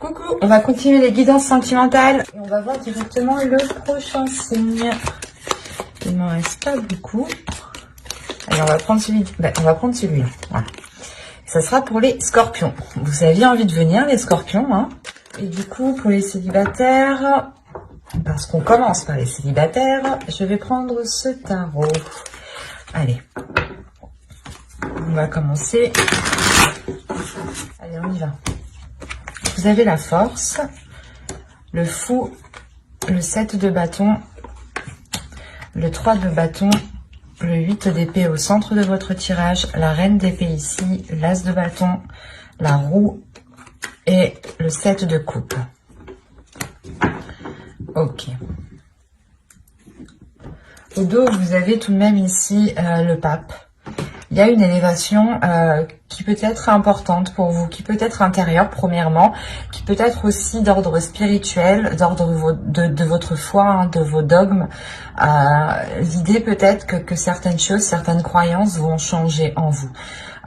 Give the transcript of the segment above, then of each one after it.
Coucou, on va continuer les guidances sentimentales et on va voir directement le prochain signe. Il m'en reste pas beaucoup. Allez, on va prendre celui-là. Voilà. Ça sera pour les scorpions. Vous aviez envie de venir, les scorpions, hein. Et du coup, pour les célibataires, parce qu'on commence par les célibataires, je vais prendre ce tarot. Allez. On va commencer. Allez, on y va. Vous avez la force, le fou, le 7 de bâton, le 3 de bâton, le 8 d'épée au centre de votre tirage, la reine d'épée ici, l'as de bâton, la roue et le 7 de coupe. Ok. Au dos, vous avez tout de même ici le pape. Il y a une élévation qui peut être importante pour vous, qui peut être intérieure premièrement, qui peut être aussi d'ordre spirituel, d'ordre de votre foi, hein, de vos dogmes. L'idée peut-être que certaines choses, certaines croyances vont changer en vous.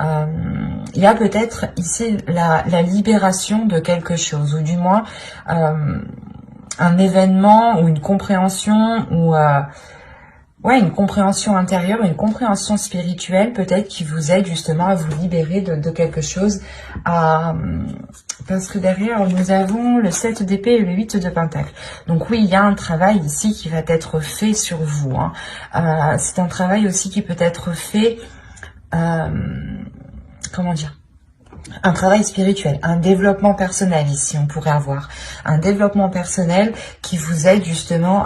Il y a peut-être ici la libération de quelque chose, ou du moins un événement ou une compréhension ou... ouais, une compréhension intérieure, une compréhension spirituelle peut-être qui vous aide justement à vous libérer de quelque chose. Parce que derrière, nous avons le 7 d'épée et le 8 de pentacle. Donc oui, il y a un travail ici qui va être fait sur vous. Hein. C'est un travail aussi qui peut être fait... comment dire ? Un travail spirituel, un développement personnel ici, on pourrait avoir. Un développement personnel qui vous aide justement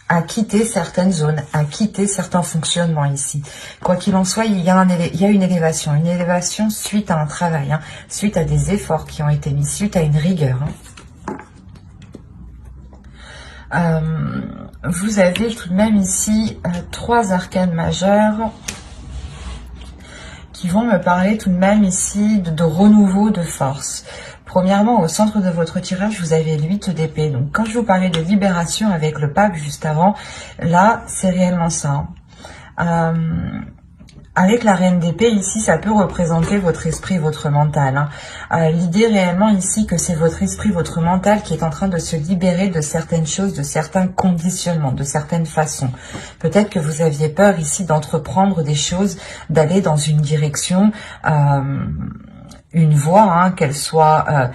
à quitter certaines zones, à quitter certains fonctionnements ici. Quoi qu'il en soit, il y a une élévation suite à un travail, hein, suite à des efforts qui ont été mis, suite à une rigueur. Hein. Vous avez tout de même ici 3 arcanes majeures qui vont me parler tout de même ici de renouveau de force. Premièrement, au centre de votre tirage, vous avez le 8 d'épée. Donc, quand je vous parlais de libération avec le pape juste avant, là, c'est réellement ça. Avec la reine d'épée, ici, ça peut représenter votre esprit, votre mental. Hein. L'idée réellement ici que c'est votre esprit, votre mental qui est en train de se libérer de certaines choses, de certains conditionnements, de certaines façons. Peut-être que vous aviez peur ici d'entreprendre des choses, d'aller dans une direction, une voie, hein, qu'elle soit...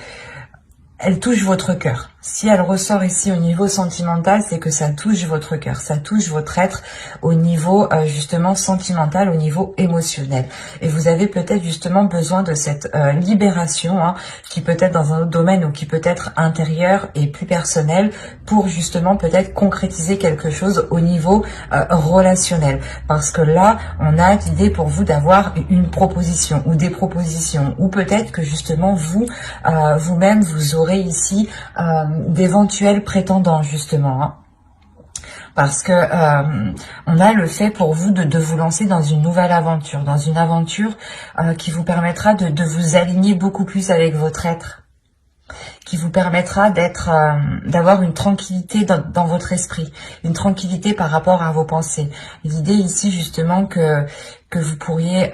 elle touche votre cœur. Si elle ressort ici au niveau sentimental, c'est que ça touche votre cœur, ça touche votre être au niveau justement sentimental, au niveau émotionnel. Et vous avez peut-être justement besoin de cette libération, hein, qui peut être dans un autre domaine ou qui peut être intérieur et plus personnel, pour justement peut-être concrétiser quelque chose au niveau relationnel. Parce que là, on a l'idée pour vous d'avoir une proposition ou des propositions, ou peut-être que justement vous, vous-même, vous aurez ici d'éventuels prétendants justement, hein. Parce que on a le fait pour vous de vous lancer dans une nouvelle aventure, dans une aventure qui vous permettra de vous aligner beaucoup plus avec votre être, qui vous permettra d'avoir une tranquillité dans votre esprit, une tranquillité par rapport à vos pensées. L'idée ici justement que vous pourriez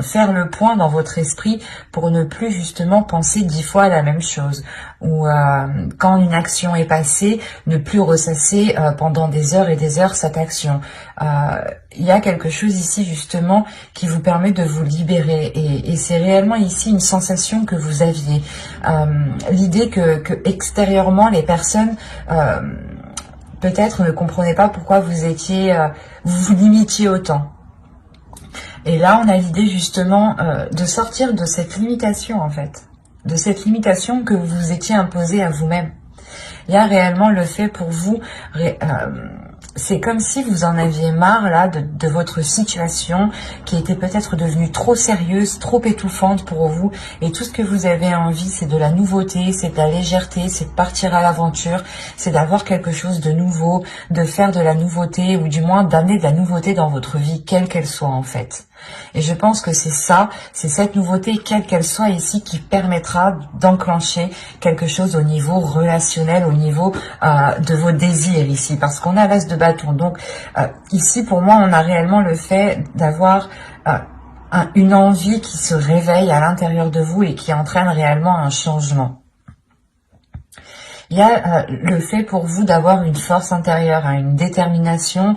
faire le point dans votre esprit pour ne plus justement penser 10 fois à la même chose, ou quand une action est passée, ne plus ressasser pendant des heures et des heures cette action. Il y a quelque chose ici justement qui vous permet de vous libérer, et c'est réellement ici une sensation que vous aviez. L'idée que extérieurement les personnes peut-être ne comprenaient pas pourquoi vous vous limitiez autant. Et là, on a l'idée justement de sortir de cette limitation en fait, de cette limitation que vous étiez imposée à vous-même. Il y a réellement le fait pour vous, c'est comme si vous en aviez marre là de votre situation qui était peut-être devenue trop sérieuse, trop étouffante pour vous, et tout ce que vous avez envie, c'est de la nouveauté, c'est de la légèreté, c'est de partir à l'aventure, c'est d'avoir quelque chose de nouveau, de faire de la nouveauté, ou du moins d'amener de la nouveauté dans votre vie, quelle qu'elle soit en fait. Et je pense que c'est ça, c'est cette nouveauté, quelle qu'elle soit ici, qui permettra d'enclencher quelque chose au niveau relationnel, au niveau de vos désirs ici, parce qu'on a l'as de bâton. Donc ici, pour moi, on a réellement le fait d'avoir une envie qui se réveille à l'intérieur de vous et qui entraîne réellement un changement. Il y a le fait pour vous d'avoir une force intérieure, hein, une détermination.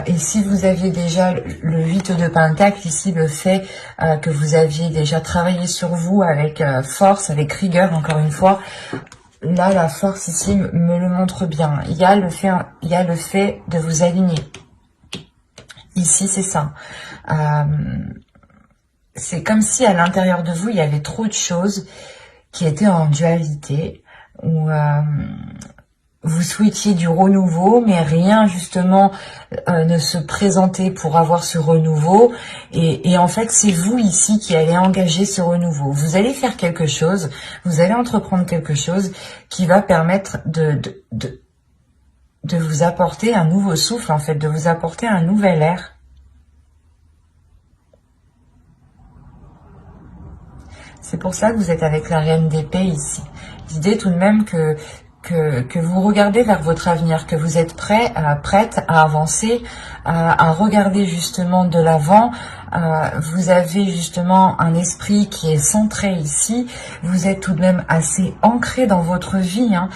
Et si vous aviez déjà le 8 de Pentacle, ici le fait que vous aviez déjà travaillé sur vous avec force, avec rigueur, encore une fois, là la force ici me le montre bien. Il y a le fait de vous aligner. Ici c'est ça. C'est comme si à l'intérieur de vous, il y avait trop de choses qui étaient en dualité, où vous souhaitiez du renouveau, mais rien justement ne se présentait pour avoir ce renouveau. Et en fait, c'est vous ici qui allez engager ce renouveau. Vous allez faire quelque chose, vous allez entreprendre quelque chose qui va permettre de vous apporter un nouveau souffle, en fait, de vous apporter un nouvel air. C'est pour ça que vous êtes avec la reine d'épée ici. L'idée tout de même que vous regardez vers votre avenir, que vous êtes prête à avancer, à regarder justement de l'avant. Vous avez justement un esprit qui est centré ici. Vous êtes tout de même assez ancré dans votre vie, hein,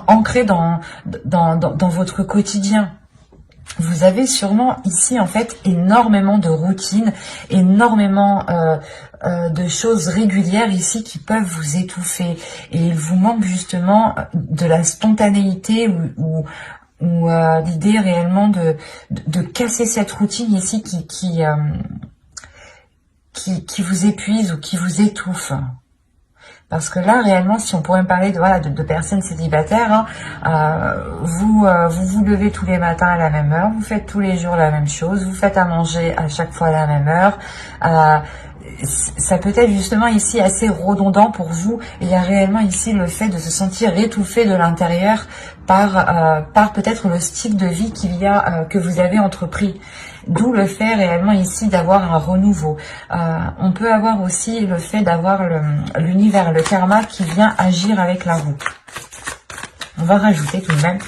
ancré dans votre quotidien. Vous avez sûrement ici en fait énormément de routines, énormément de choses régulières ici qui peuvent vous étouffer. Et il vous manque justement de la spontanéité ou l'idée réellement de casser cette routine ici qui vous épuise ou qui vous étouffe. Parce que là, réellement, si on pourrait me parler de personnes célibataires, hein, vous levez tous les matins à la même heure, vous faites tous les jours la même chose, vous faites à manger à chaque fois à la même heure. Ça peut être justement ici assez redondant pour vous. Et il y a réellement ici le fait de se sentir étouffé de l'intérieur par peut-être le style de vie que vous avez entrepris. D'où le fait réellement ici d'avoir un renouveau. On peut avoir aussi le fait d'avoir l'univers, le karma qui vient agir avec la roue. On va rajouter tout de même.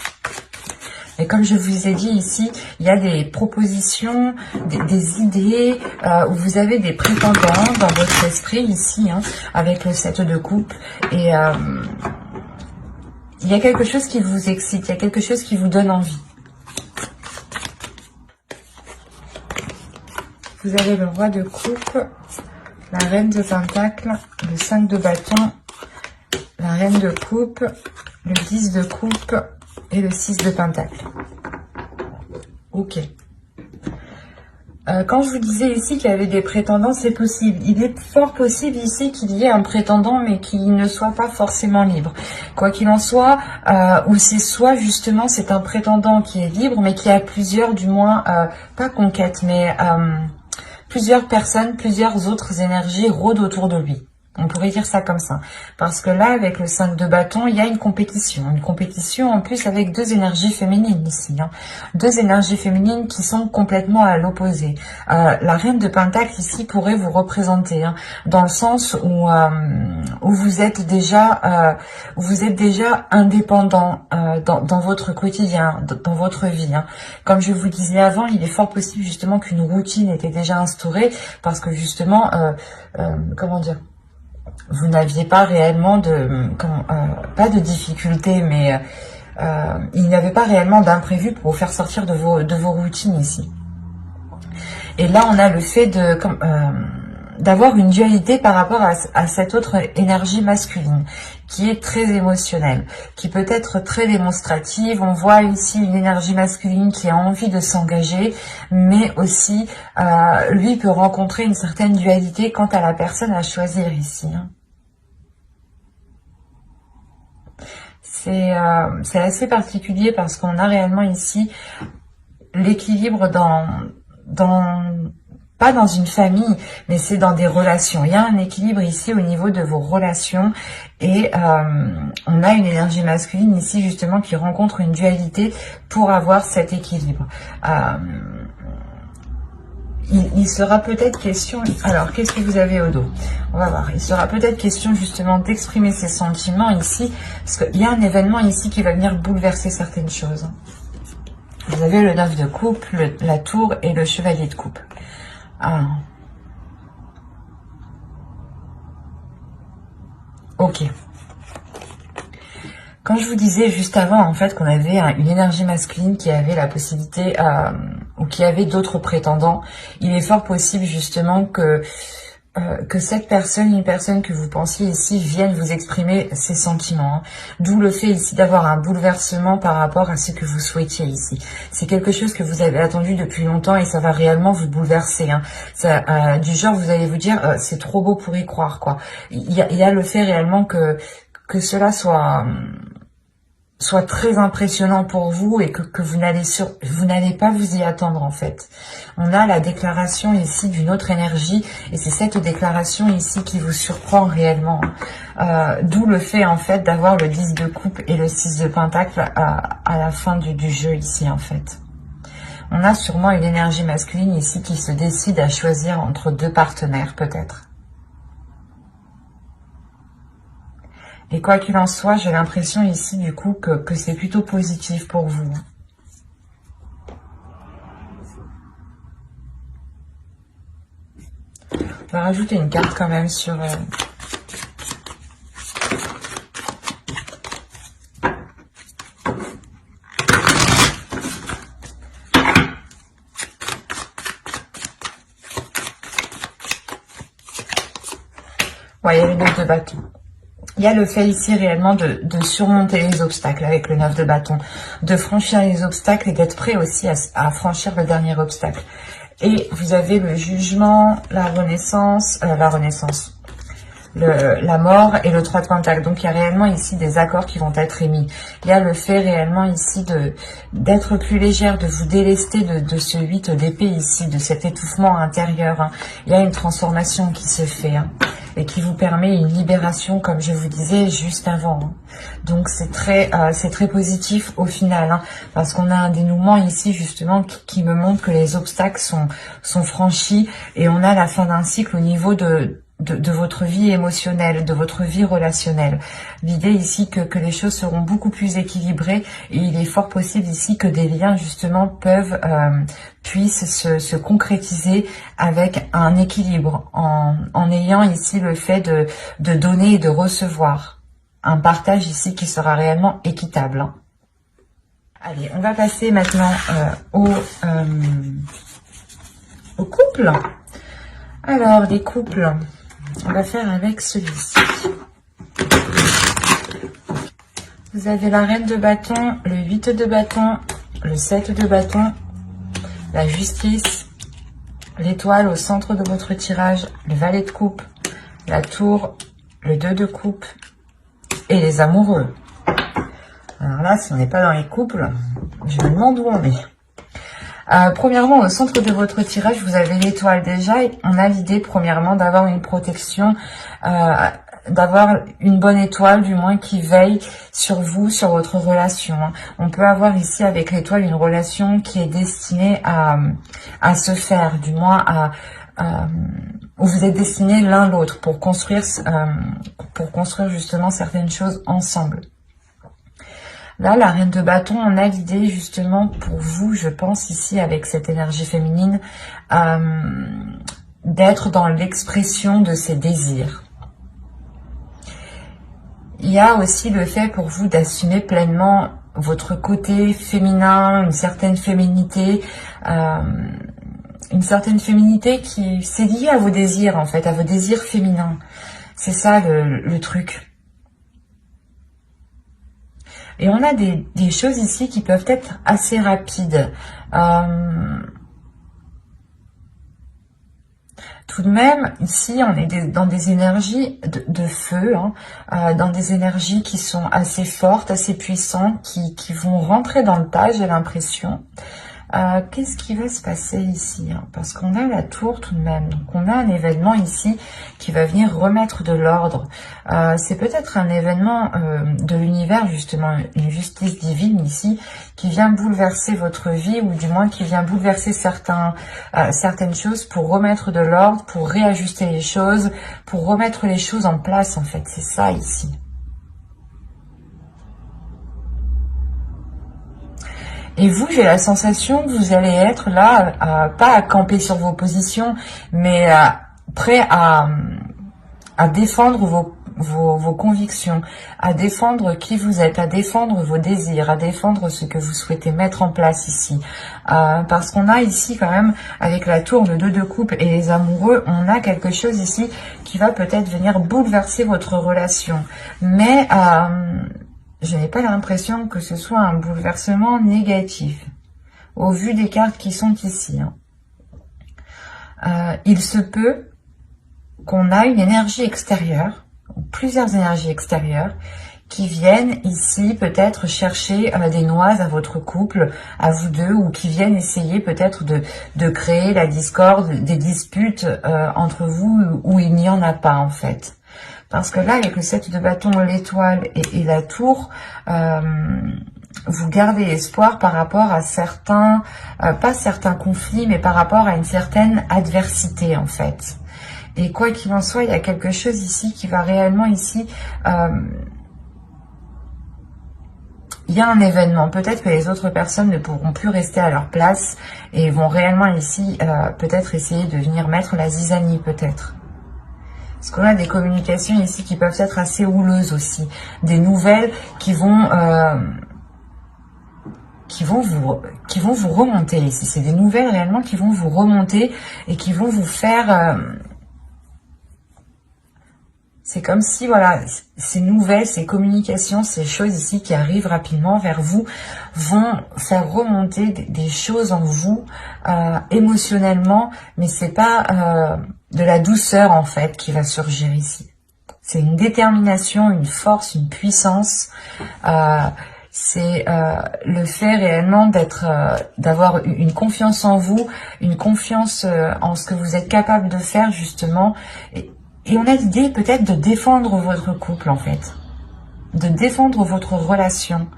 Et comme je vous ai dit ici, il y a des propositions, des idées, où vous avez des prétendants dans votre esprit ici, hein, avec le 7 de coupe. Et il y a quelque chose qui vous excite, il y a quelque chose qui vous donne envie. Vous avez le roi de coupe, la reine de pentacle, le 5 de bâton, la reine de coupe, le 10 de coupe et le 6 de pentacle. Ok. Quand je vous disais ici qu'il y avait des prétendants, c'est possible. Il est fort possible ici qu'il y ait un prétendant, mais qu'il ne soit pas forcément libre. Quoi qu'il en soit, ou c'est soit justement c'est un prétendant qui est libre, mais qui a plusieurs, du moins, pas conquêtes, mais plusieurs personnes, plusieurs autres énergies rôdent autour de lui. On pourrait dire ça comme ça. Parce que là, avec le 5 de bâton, il y a une compétition. Une compétition en plus avec deux énergies féminines ici. Hein. Deux énergies féminines qui sont complètement à l'opposé. La reine de pentacle ici pourrait vous représenter. Hein, dans le sens où vous êtes déjà indépendant dans votre quotidien, dans votre vie. Hein. Comme je vous disais avant, il est fort possible justement qu'une routine était déjà instaurée. Parce que justement, comment dire, vous n'aviez pas réellement pas de difficultés, mais il n'y avait pas réellement d'imprévu pour vous faire sortir de vos routines ici. Et là, on a le fait d'avoir une dualité par rapport à cette autre énergie masculine, qui est très émotionnelle, qui peut être très démonstrative. On voit ici une énergie masculine qui a envie de s'engager, mais aussi, lui peut rencontrer une certaine dualité quant à la personne à choisir ici. Hein. C'est assez particulier parce qu'on a réellement ici l'équilibre pas dans une famille, mais c'est dans des relations. Il y a un équilibre ici au niveau de vos relations et on a une énergie masculine ici justement qui rencontre une dualité pour avoir cet équilibre. Il sera peut-être question... Alors, qu'est-ce que vous avez au dos? On va voir. Il sera peut-être question justement d'exprimer ses sentiments ici, parce qu'il y a un événement ici qui va venir bouleverser certaines choses. Vous avez le 9 de coupe, la tour et le chevalier de coupe. Alors. Ok. Quand je vous disais juste avant, en fait, qu'on avait une énergie masculine qui avait la possibilité, ou qui avait d'autres prétendants, il est fort possible justement que cette personne, une personne que vous pensiez ici, vienne vous exprimer ses sentiments. Hein. D'où le fait ici d'avoir un bouleversement par rapport à ce que vous souhaitiez ici. C'est quelque chose que vous avez attendu depuis longtemps et ça va réellement vous bouleverser. Hein. Ça, du genre, vous allez vous dire, c'est trop beau pour y croire, quoi. Il y a le fait réellement que cela soit très impressionnant pour vous et que vous n'allez pas vous y attendre en fait. On a la déclaration ici d'une autre énergie et c'est cette déclaration ici qui vous surprend réellement. D'où le fait en fait d'avoir le 10 de coupe et le 6 de pentacle à la fin du jeu ici en fait. On a sûrement une énergie masculine ici qui se décide à choisir entre deux partenaires peut-être. Et quoi qu'il en soit, j'ai l'impression ici du coup que c'est plutôt positif pour vous. On va rajouter une carte quand même sur... Ouais, il y a les 9 de bâton. Il y a le fait ici réellement de surmonter les obstacles avec le 9 de bâton, de franchir les obstacles et d'être prêt aussi à franchir le dernier obstacle. Et vous avez le jugement, la renaissance, la mort et le 3 de pentacle. Donc il y a réellement ici des accords qui vont être émis. Il y a le fait réellement ici d'être plus légère, de vous délester de ce 8 d'épée ici, de cet étouffement intérieur. Hein. Il y a une transformation qui se fait. Hein. Et qui vous permet une libération, comme je vous disais juste avant. Hein. Donc c'est très positif au final, hein, parce qu'on a un dénouement ici justement qui me montre que les obstacles sont franchis et on a la fin d'un cycle au niveau de votre vie émotionnelle, de votre vie relationnelle. L'idée ici que les choses seront beaucoup plus équilibrées et il est fort possible ici que des liens justement puissent se concrétiser avec un équilibre en ayant ici le fait de donner et de recevoir. Un partage ici qui sera réellement équitable. Hein. Allez, on va passer maintenant au couple. Alors, les couples... On va faire avec celui-ci. Vous avez la reine de bâton, le 8 de bâton, le 7 de bâton, la justice, l'étoile au centre de votre tirage, le valet de coupe, la tour, le 2 de coupe et les amoureux. Alors là, si on n'est pas dans les couples, je me demande où on est. Premièrement, au centre de votre tirage, vous avez l'étoile déjà. On a l'idée, premièrement, d'avoir une protection, d'avoir une bonne étoile, du moins, qui veille sur vous, sur votre relation. On peut avoir ici, avec l'étoile, une relation qui est destinée à se faire, du moins, où vous êtes destinés l'un l'autre pour construire justement certaines choses ensemble. Là, la reine de bâton, on a l'idée justement pour vous, je pense ici avec cette énergie féminine, d'être dans l'expression de ses désirs. Il y a aussi le fait pour vous d'assumer pleinement votre côté féminin, une certaine féminité qui c'est lié à vos désirs en fait, à vos désirs féminins. C'est ça le truc. Et on a des choses ici qui peuvent être assez rapides. Tout de même, ici, on est dans des énergies de feu, hein, dans des énergies qui sont assez fortes, assez puissantes, qui vont rentrer dans le tas, j'ai l'impression. Qu'est-ce qui va se passer ici, hein? Parce qu'on a la tour tout de même. Donc on a un événement ici qui va venir remettre de l'ordre. C'est peut-être un événement de l'univers, justement, une justice divine ici, qui vient bouleverser votre vie, ou du moins qui vient bouleverser certaines choses pour remettre de l'ordre, pour réajuster les choses, pour remettre les choses en place, en fait. C'est ça ici. Et vous, j'ai la sensation que vous allez être là, pas à camper sur vos positions, mais prêt à défendre vos convictions, à défendre qui vous êtes, à défendre vos désirs, à défendre ce que vous souhaitez mettre en place ici. Parce qu'on a ici quand même, avec la tour, le 2 de coupe et les amoureux, on a quelque chose ici qui va peut-être venir bouleverser votre relation. Mais je n'ai pas l'impression que ce soit un bouleversement négatif, au vu des cartes qui sont ici. Il se peut qu'on a une énergie extérieure, ou plusieurs énergies extérieures, qui viennent ici peut-être chercher des noises à votre couple, à vous deux, ou qui viennent essayer peut-être de créer la discorde, des disputes entre vous où il n'y en a pas en fait. Parce que là, avec le 7 de bâton, l'étoile et la tour, vous gardez espoir par rapport à certains, pas certains conflits, mais par rapport à une certaine adversité en fait. Et quoi qu'il en soit, il y a quelque chose ici qui va réellement ici... il y a un événement, peut-être que les autres personnes ne pourront plus rester à leur place et vont réellement ici peut-être essayer de venir mettre la zizanie peut-être. Parce qu'on a des communications ici qui peuvent être assez houleuses aussi. Des nouvelles qui vont vous remonter ici. C'est des nouvelles réellement qui vont vous remonter et qui vont vous faire... c'est comme si, voilà, ces nouvelles, ces communications, ces choses ici qui arrivent rapidement vers vous vont faire remonter des choses en vous émotionnellement, mais c'est pas de la douceur en fait qui va surgir ici. C'est une détermination, une force, une puissance. C'est le fait réellement d'avoir une confiance en vous, une confiance en ce que vous êtes capable de faire justement. Et on a l'idée peut-être de défendre votre couple en fait, de défendre votre relation.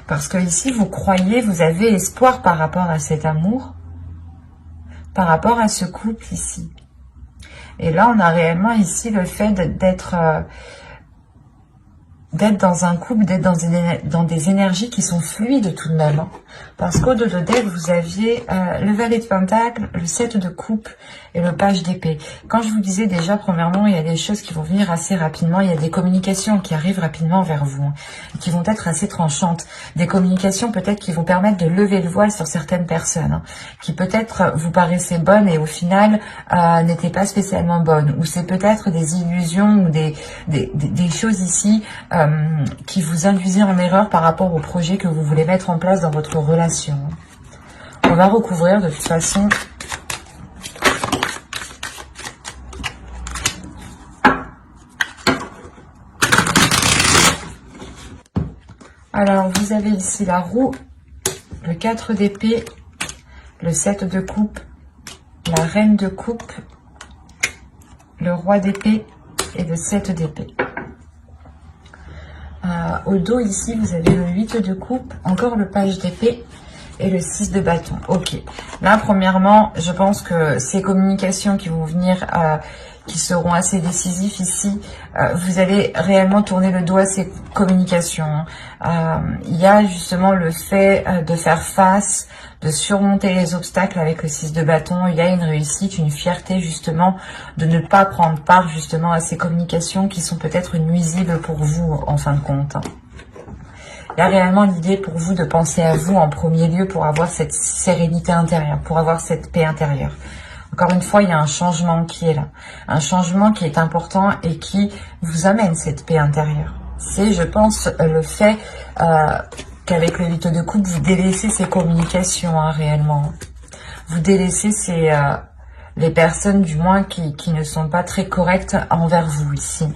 Parce que ici vous croyez, vous avez espoir par rapport à cet amour, par rapport à ce couple ici. Et là on a réellement ici le fait d'être dans un couple, d'être dans des énergies qui sont fluides tout de même. Hein. Parce qu'au dos de deck, vous aviez le valet de pentacle, le 7 de coupe et le page d'épée. Quand je vous disais déjà, premièrement, il y a des choses qui vont venir assez rapidement. Il y a des communications qui arrivent rapidement vers vous, hein, qui vont être assez tranchantes. Des communications peut-être qui vont permettre de lever le voile sur certaines personnes, hein, qui peut-être vous paraissaient bonnes et au final n'étaient pas spécialement bonnes. Ou c'est peut-être des illusions ou des choses ici qui vous induisent en erreur par rapport au projet que vous voulez mettre en place dans votre relation. On va recouvrir de toute façon. Alors, vous avez ici la roue, le 4 d'épée, le 7 de coupe, la reine de coupe, le roi d'épée et le 7 d'épée. Au dos ici, vous avez le 8 de coupe, encore le page d'épée et le 6 de bâton. Ok. Là, premièrement, je pense que ces communications qui vont venir, qui seront assez décisifs ici, vous allez réellement tourner le dos à ces communications. Il y a justement le fait de faire face, de surmonter les obstacles avec le 6 de bâton. Il y a une réussite, une fierté justement de ne pas prendre part justement à ces communications qui sont peut-être nuisibles pour vous en fin de compte. Il y a réellement l'idée pour vous de penser à vous en premier lieu pour avoir cette sérénité intérieure, pour avoir cette paix intérieure. Encore une fois, il y a un changement qui est là. Un changement qui est important et qui vous amène cette paix intérieure. C'est, je pense, le fait qu'avec le 8 de coupe, vous délaissez ces communications réellement. Vous délaissez les personnes, du moins, qui ne sont pas très correctes envers vous ici.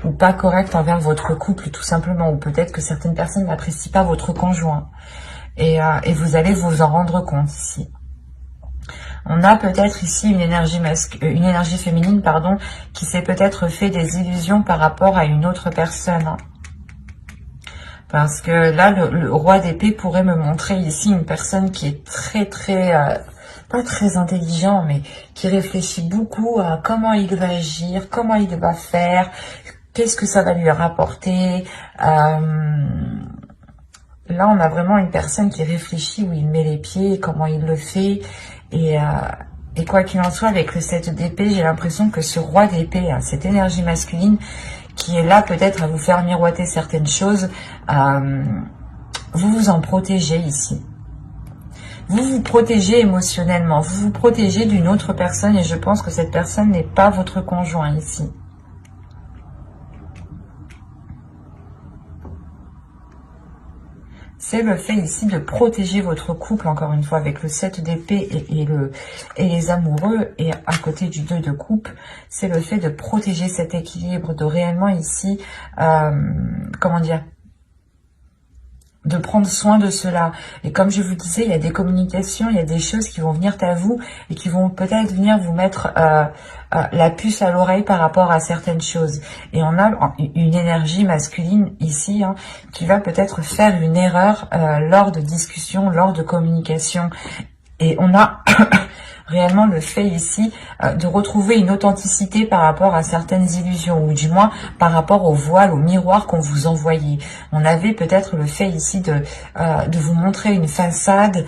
Ou pas correctes envers votre couple, tout simplement. Ou peut-être que certaines personnes n'apprécient pas votre conjoint. Et vous allez vous en rendre compte ici. On a peut-être ici une énergie féminine, pardon, qui s'est peut-être fait des illusions par rapport à une autre personne. Parce que là, le roi d'épée pourrait me montrer ici une personne qui est pas très intelligent, mais qui réfléchit beaucoup à comment il va agir, comment il va faire, qu'est-ce que ça va lui rapporter. Là, on a vraiment une personne qui réfléchit où il met les pieds, comment il le fait. Et quoi qu'il en soit, avec le 7 d'épée, j'ai l'impression que ce roi d'épée, cette énergie masculine qui est là peut-être à vous faire miroiter certaines choses. Vous vous en protégez ici. Vous vous protégez émotionnellement, vous vous protégez d'une autre personne et je pense que cette personne n'est pas votre conjoint ici. C'est le fait ici de protéger votre couple, encore une fois, avec le 7 d'épée et les amoureux, et à côté du 2 de coupe, c'est le fait de protéger cet équilibre, de réellement ici, comment dire, de prendre soin de cela. Et comme je vous disais, il y a des communications, il y a des choses qui vont venir à vous et qui vont peut-être venir vous mettre la puce à l'oreille par rapport à certaines choses. Et on a une énergie masculine ici qui va peut-être faire une erreur lors de discussions, lors de communication. Et on a réellement le fait ici de retrouver une authenticité par rapport à certaines illusions, ou du moins par rapport au voile, au miroir qu'on vous envoyait. On avait peut-être le fait ici de vous montrer une façade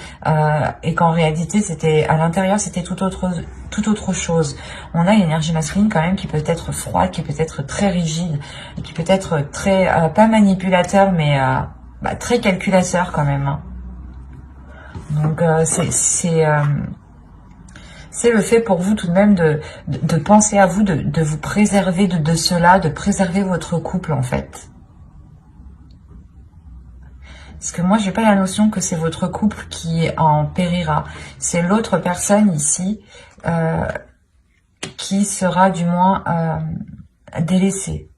et qu'en réalité, c'était à l'intérieur, c'était tout autre chose. On a une énergie masculine quand même qui peut être froide, qui peut être très rigide, et qui peut être très, pas manipulateur, mais très calculateur quand même. Donc c'est le fait pour vous tout de même de penser à vous, de vous préserver de cela, de préserver votre couple en fait. Parce que moi, j'ai pas la notion que c'est votre couple qui en périra. C'est l'autre personne ici qui sera du moins délaissée.